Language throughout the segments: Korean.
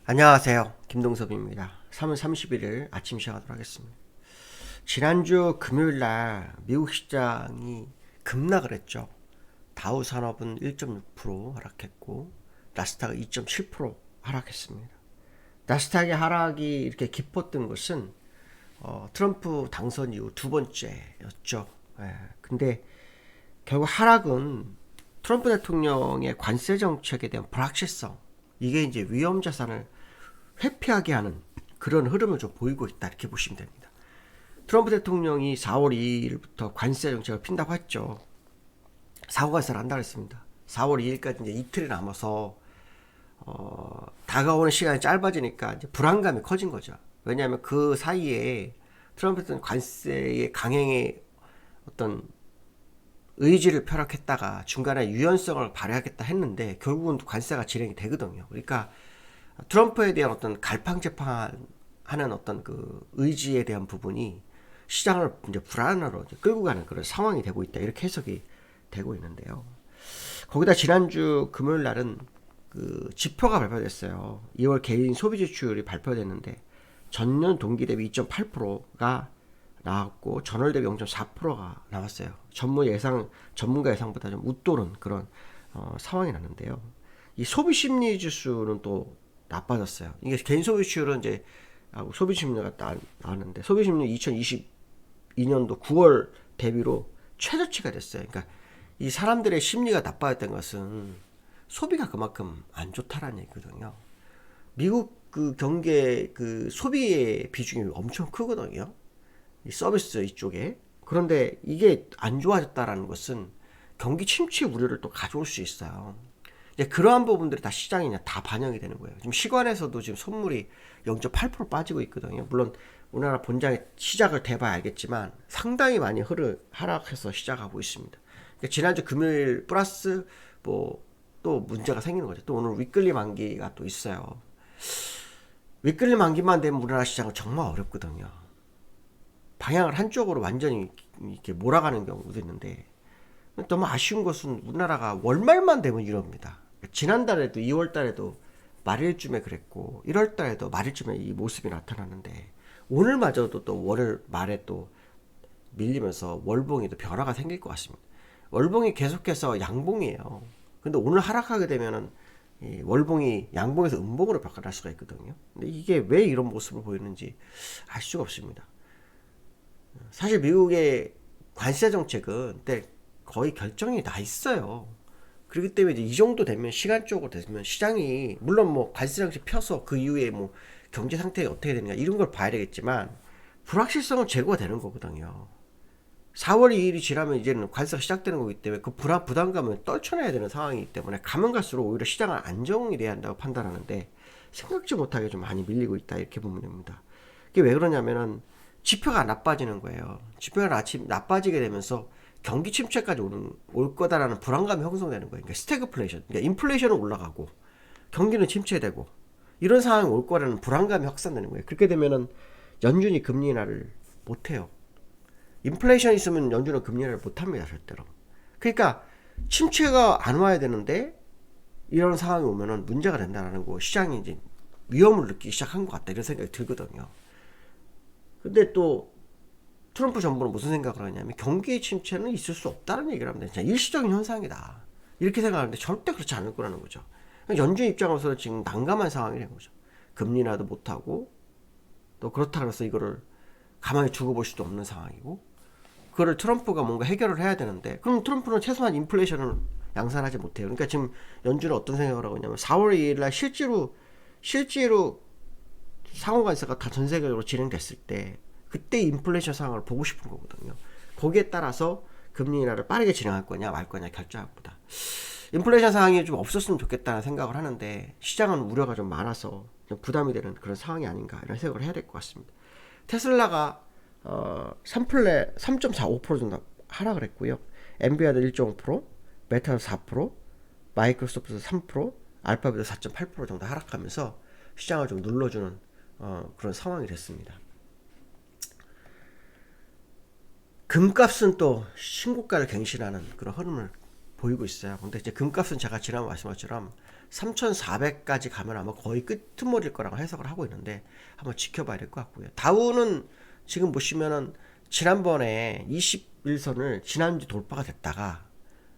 안녕하세요. 김동섭입니다. 3월 31일 아침 시작하도록 하겠습니다. 지난주 금요일날 미국 시장이 급락을 했죠. 다우 산업은 1.6% 하락했고 나스닥은 2.7% 하락했습니다. 나스닥의 하락이 이렇게 깊었던 것은 트럼프 당선 이후 두 번째였죠. 근데 결국 하락은 트럼프 대통령의 관세 정책에 대한 불확실성, 이게 이제 위험 자산을 회피하게 하는 그런 흐름을 좀 보이고 있다, 이렇게 보시면 됩니다. 트럼프 대통령이 4월 2일부터 관세 정책을 핀다고 했죠. 사후관세를 한다고 했습니다. 4월 2일까지 이제 이틀이 남아서 다가오는 시간이 짧아지니까 이제 불안감이 커진 거죠. 왜냐하면 그 사이에 트럼프 대통령 관세의 강행에 어떤 의지를 펴락했다가 중간에 유연성을 발휘하겠다 했는데 결국은 관세가 진행이 되거든요. 그러니까 트럼프에 대한 어떤 갈팡질팡하는 어떤 그 의지에 대한 부분이 시장을 이제 불안으로 이제 끌고 가는 그런 상황이 되고 있다, 이렇게 해석이 되고 있는데요. 거기다 지난주 금요일 날은 그 지표가 발표됐어요. 2월 개인 소비 지출이 발표됐는데 전년 동기 대비 2.8%가 나왔고 전월 대비 0.4%가 나왔어요. 전문가 예상보다 좀 웃도는 그런 상황이 났는데요. 이 소비 심리 지수는 또 나빠졌어요. 이게 개인 소비 지출은 이제 소비 심리가 나왔는데 소비 심리 2022년도 9월 대비로 최저치가 됐어요. 그러니까 이 사람들의 심리가 나빠졌던 것은 소비가 그만큼 안 좋다라는 얘기거든요. 미국 그 경제 그 소비의 비중이 엄청 크거든요. 이 서비스 이쪽에. 그런데 이게 안 좋아졌다라는 것은 경기 침체 우려를 또 가져올 수 있어요. 이제 그러한 부분들이 다 시장에 다 반영이 되는 거예요. 지금 시간에서도 지금 선물이 0.8% 빠지고 있거든요. 물론 우리나라 본장의 시작을 대봐야 알겠지만 상당히 많이 하락해서 시작하고 있습니다. 그러니까 지난주 금요일 플러스 뭐 또 문제가 생기는 거죠. 또 오늘 위클리 만기가 또 있어요. 위클리 만기만 되면 우리나라 시장은 정말 어렵거든요. 방향을 한쪽으로 완전히 이렇게 몰아가는 경우도 있는데 너무 아쉬운 것은 우리나라가 월말만 되면 이럽니다. 지난달에도 2월달에도 말일쯤에 그랬고 1월달에도 말일쯤에 이 모습이 나타나는데 오늘마저도 또 월 말에 또 밀리면서 월봉에도 변화가 생길 것 같습니다. 월봉이 계속해서 양봉이에요. 근데 오늘 하락하게 되면은 이 월봉이 양봉에서 음봉으로 바꿔날 수가 있거든요. 근데 이게 왜 이런 모습을 보이는지 알 수가 없습니다. 사실 미국의 관세 정책은 거의 결정이 나 있어요. 그렇기 때문에 이제 이 정도 되면 시간적으로 되면 시장이 물론 뭐 관세 정책 펴서 그 이후에 뭐 경제 상태가 어떻게 되는가 이런 걸 봐야 되겠지만 불확실성은 제거가 되는 거거든요. 4월 2일이 지나면 이제는 관세가 시작되는 거기 때문에 그 부담감을 떨쳐내야 되는 상황이기 때문에 가면 갈수록 오히려 시장은 안정이 돼야 한다고 판단하는데 생각지 못하게 좀 많이 밀리고 있다, 이렇게 보면 됩니다. 이게 왜 그러냐면은 지표가 나빠지는 거예요. 지표가 나빠지게 되면서 경기 침체까지 올 거다라는 불안감이 형성되는 거예요. 그러니까 스태그플레이션, 그러니까 인플레이션은 올라가고 경기는 침체되고 이런 상황이 올 거라는 불안감이 확산되는 거예요. 그렇게 되면은 연준이 금리 인하를 못 해요. 인플레이션 있으면 연준은 금리 인하를 못 합니다, 절대로. 그러니까 침체가 안 와야 되는데 이런 상황이 오면은 문제가 된다는 거, 시장이 이제 위험을 느끼기 시작한 것 같다, 이런 생각이 들거든요. 근데 또 트럼프 정부는 무슨 생각을 하냐면 경기 침체는 있을 수 없다는 얘기를 합니다. 진짜 일시적인 현상이다, 이렇게 생각하는데 절대 그렇지 않을 거라는 거죠. 연준 입장에서 지금 난감한 상황이 된 거죠. 금리 인하도 못하고 또 그렇다 그래서 이거를 가만히 두고 볼 수도 없는 상황이고, 그거를 트럼프가 뭔가 해결을 해야 되는데 그럼 트럼프는 최소한 인플레이션을 양산하지 못해요. 그러니까 지금 연준은 어떤 생각을 하고 있냐면 4월 2일 날 실제로 상호관세가 다 전 세계적으로 진행됐을 때 그때 인플레이션 상황을 보고 싶은 거거든요. 거기에 따라서 금리 인하를 빠르게 진행할 거냐 말 거냐 결정할 거다. 인플레이션 상황이 좀 없었으면 좋겠다는 생각을 하는데 시장은 우려가 좀 많아서 좀 부담이 되는 그런 상황이 아닌가, 이런 생각을 해야 될 것 같습니다. 테슬라가 3.45% 정도 하락을 했고요. 엔비디아도 1.5%, 메타도 4%, 마이크로소프트도 3%, 알파벳도 4.8% 정도 하락하면서 시장을 좀 눌러주는 그런 상황이 됐습니다. 금값은 또 신고가를 갱신하는 그런 흐름을 보이고 있어요. 근데 이제 금값은 제가 지난번 말씀한 것처럼 3,400까지 가면 아마 거의 끄트머리일 거라고 해석을 하고 있는데 한번 지켜봐야 될 것 같고요. 다우는 지금 보시면은 지난번에 21선을 지난주 돌파가 됐다가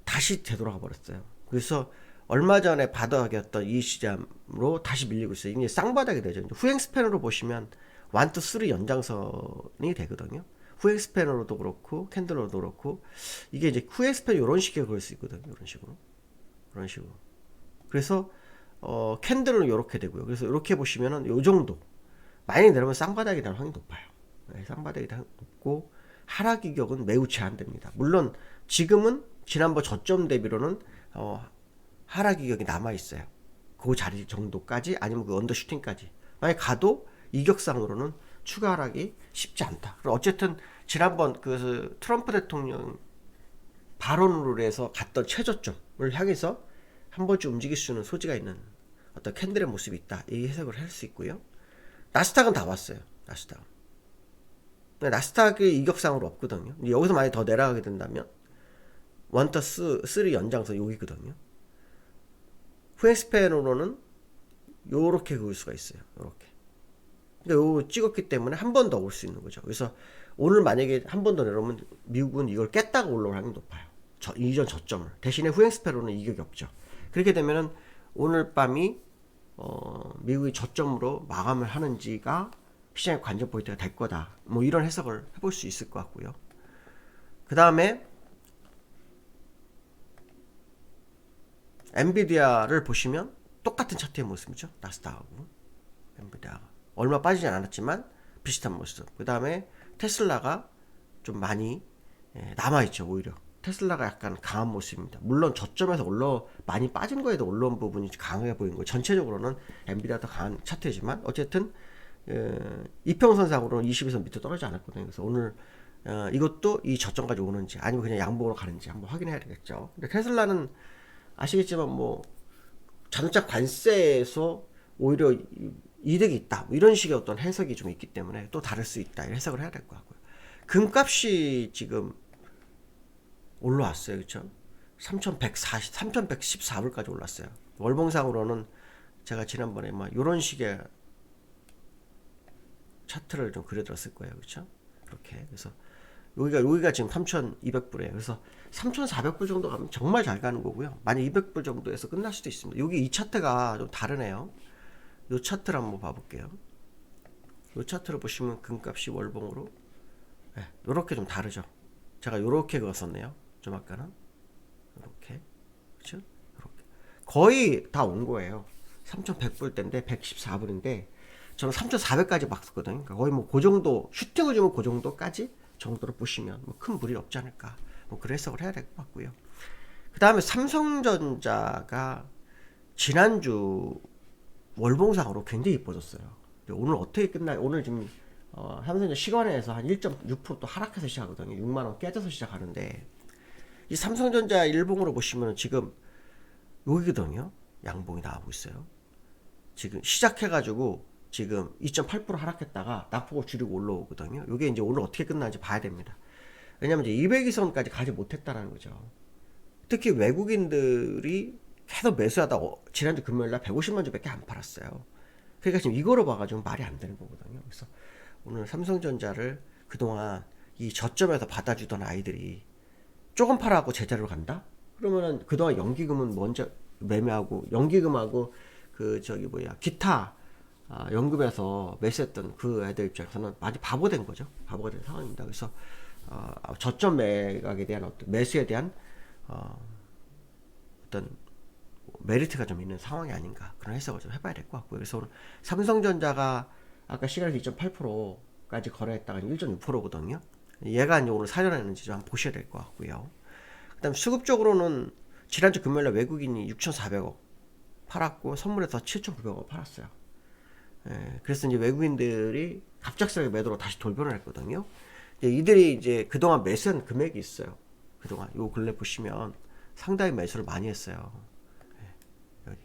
다시 되돌아가 버렸어요. 그래서 얼마 전에 바닥이었던 이 시장으로 다시 밀리고 있어요. 이게 쌍바닥이 되죠. 후행 스팬으로 보시면 1, 2, 3 연장선이 되거든요. 후행 스팬으로도 그렇고 캔들로도 그렇고 이게 이제 후행 스팬 이런 식으로 그릴 수 있거든요. 이런 식으로. 그래서 캔들은 이렇게 되고요. 그래서 이렇게 보시면은 요 정도 많이 내려면 쌍바닥이 될 확률이 높아요. 네, 쌍바닥이 높고 하락 이격은 매우 제한됩니다. 물론 지금은 지난번 저점 대비로는 하락 이격이 남아 있어요. 그 자리 정도까지 아니면 그 언더슈팅까지 만약 가도 이격상으로는 추가 하락이 쉽지 않다. 그리고 어쨌든 지난번 그 트럼프 대통령 발언으로 해서 갔던 최저점을 향해서 한 번쯤 움직일 수 있는 소지가 있는 어떤 캔들의 모습이 있다. 이 해석을 할 수 있고요. 나스닥은 다 왔어요. 나스닥이 이격상으로 없거든요. 여기서 만약 더 내려가게 된다면 1+3 연장선 여기거든요. 후행스팬으로는 요렇게 그을 수가 있어요. 요렇게. 그러니까 요 찍었기 때문에 한 번 더 올 수 있는 거죠. 그래서 오늘 만약에 한 번 더 내려오면 미국은 이걸 깼다가 올라올 확률이 높아요. 이전 저점을. 대신에 후행스팬으로는 이격이 없죠. 그렇게 되면은 오늘 밤이 미국이 저점으로 마감을 하는지가 시장의 관전 포인트가 될 거다. 뭐 이런 해석을 해볼 수 있을 것 같고요. 그 다음에 엔비디아를 보시면 똑같은 차트의 모습이죠. 나스닥하고 엔비디아가 얼마 빠지진 않았지만 비슷한 모습. 그 다음에 테슬라가 좀 많이 남아있죠. 오히려 테슬라가 약간 강한 모습입니다. 물론 저점에서 많이 빠진 거에도 올라온 부분이 강해 보이는 거예요. 전체적으로는 엔비디아가 더 강한 차트지만 어쨌든 이평선상으로는 22선 밑에 떨어지지 않았거든요. 그래서 오늘 이것도 이 저점까지 오는지 아니면 그냥 양봉으로 가는지 한번 확인해야 되겠죠. 근데 테슬라는 아시겠지만 뭐 자동차 관세에서 오히려 이득이 있다 뭐 이런 식의 어떤 해석이 좀 있기 때문에 또 다를 수 있다 이런 해석을 해야 될 것 같고요. 금값이 지금 올라왔어요. 그렇죠? 3,114불까지 올랐어요. 월봉상으로는 제가 지난번에 막 이런 식의 차트를 좀 그려드렸을 거예요. 그렇죠? 이렇게. 그래서 여기가 지금 3,200불이에요. 그래서 3,400불 정도 가면 정말 잘 가는 거고요. 만약 200불 정도에서 끝날 수도 있습니다. 여기 이 차트가 좀 다르네요. 이 차트를 한번 봐볼게요. 이 차트를 보시면 금값이 월봉으로 이렇게 좀 다르죠. 제가 이렇게 그었었네요. 좀 아까는 이렇게 그렇죠? 이렇게 거의 다 온 거예요. 3,100불대인데 114불인데 저는 3,400까지 봤었거든요. 그러니까 거의 뭐 그 정도 슈팅을 주면 그 정도까지 정도로 보시면 뭐 큰 무리 없지 않을까. 뭐 그런 해석을 해야 될 것 같고요. 그 다음에 삼성전자가 지난주 월봉상으로 굉장히 이뻐졌어요. 오늘 어떻게 끝나요? 오늘 지금 삼성전자 시간에서 한 1.6% 또 하락해서 시작하거든요. 6만원 깨져서 시작하는데 이 삼성전자 일봉으로 보시면 지금 여기거든요. 양봉이 나오고 있어요. 지금 시작해가지고 지금 2.8% 하락했다가 낙폭을 줄이고 올라오거든요. 이게 이제 오늘 어떻게 끝나는지 봐야 됩니다. 왜냐면 이제 200일선까지 가지 못했다라는 거죠. 특히 외국인들이 계속 매수하다 지난주 금요일날 150만 주밖에 안 팔았어요. 그러니까 지금 이거로 봐가지고 말이 안 되는 거거든요. 그래서 오늘 삼성전자를 그동안 이 저점에서 받아주던 아이들이 조금 팔아갖고 제자리로 간다? 그러면은 그동안 연기금은 먼저 매매하고 연기금하고 기타 연금에서 매수했던 그 애들 입장에서는 많이 바보 된 거죠. 바보가 된 상황입니다. 그래서 저점 매각에 대한 어떤 매수에 대한 어떤 메리트가 좀 있는 상황이 아닌가 그런 해석을 좀 해봐야 될 것 같고요. 그래서 오늘 삼성전자가 아까 시간에서 2.8%까지 거래했다가 1.6%거든요. 얘가 이제 오늘 살려냈는지 좀 한번 보셔야 될 것 같고요. 그 다음 수급적으로는 지난주 금요일날 외국인이 6,400억 팔았고 선물에서 7,900억 팔았어요. 그래서 이제 외국인들이 갑작스럽게 매도로 다시 돌변을 했거든요. 이들이 이제 그동안 매수한 금액이 있어요. 그동안 요 근래 보시면 상당히 매수를 많이 했어요. 여기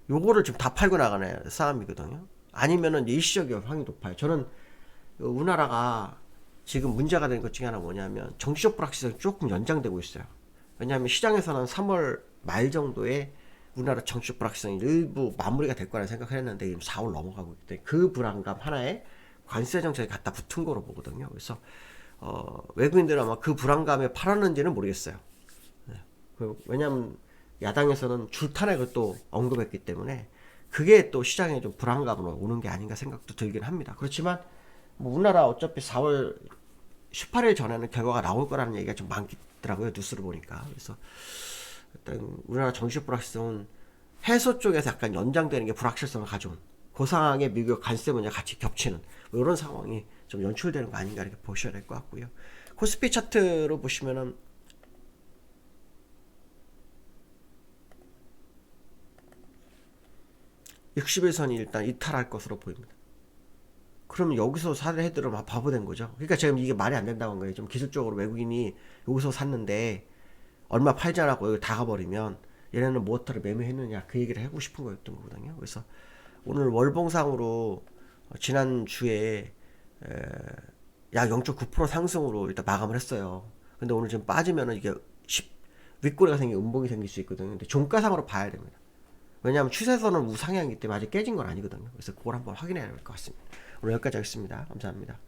요거를 지금 다 팔고 나가는 싸움이거든요. 아니면은 일시적인 확률이 높아요. 저는 우리나라가 지금 문제가 되는 것 중에 하나 뭐냐면 정치적 불확실성이 조금 연장되고 있어요. 왜냐하면 시장에서는 3월 말 정도에 우리나라 정치적 불확실성이 일부 마무리가 될 거라는 생각을 했는데 지금 4월 넘어가고 있기 때문에 그 불안감 하나에 관세 정책이 갖다 붙은 거로 보거든요. 그래서 외국인들은 아마 그 불안감에 팔았는지는 모르겠어요. 왜냐하면 야당에서는 줄탄핵을 또 언급했기 때문에 그게 또 시장에 좀 불안감으로 오는 게 아닌가 생각도 들긴 합니다. 그렇지만 뭐 우리나라 어차피 4월 18일 전에는 결과가 나올 거라는 얘기가 좀 많더라고요. 뉴스를 보니까. 그래서 일단 우리나라 정치적 불확실성은 해소 쪽에서 약간 연장되는 게 불확실성을 가져온 그 상황에 미국 관세 문제가 같이 겹치는 뭐 이런 상황이 좀 연출되는 거 아닌가 이렇게 보셔야 될 것 같고요. 코스피 차트로 보시면은 60일선이 일단 이탈할 것으로 보입니다. 그러면 여기서 사를 해들으면 바보 된 거죠. 그러니까 지금 이게 말이 안 된다고 한 거예요. 좀 기술적으로 외국인이 여기서 샀는데 얼마 팔지 않았고 여기 다 가버리면 얘네는 무엇하러 매매했느냐 그 얘기를 하고 싶은 거였던 거거든요. 그래서 오늘 월봉상으로 지난주에 약 0.9% 상승으로 일단 마감을 했어요. 근데 오늘 지금 빠지면은 이게 윗꼬리가 생기 음봉이 생길 수 있거든요. 근데 종가상으로 봐야 됩니다. 왜냐하면 추세선은 우상향이기 때문에 아직 깨진 건 아니거든요. 그래서 그걸 한번 확인해야 될 것 같습니다. 오늘 여기까지 하겠습니다. 감사합니다.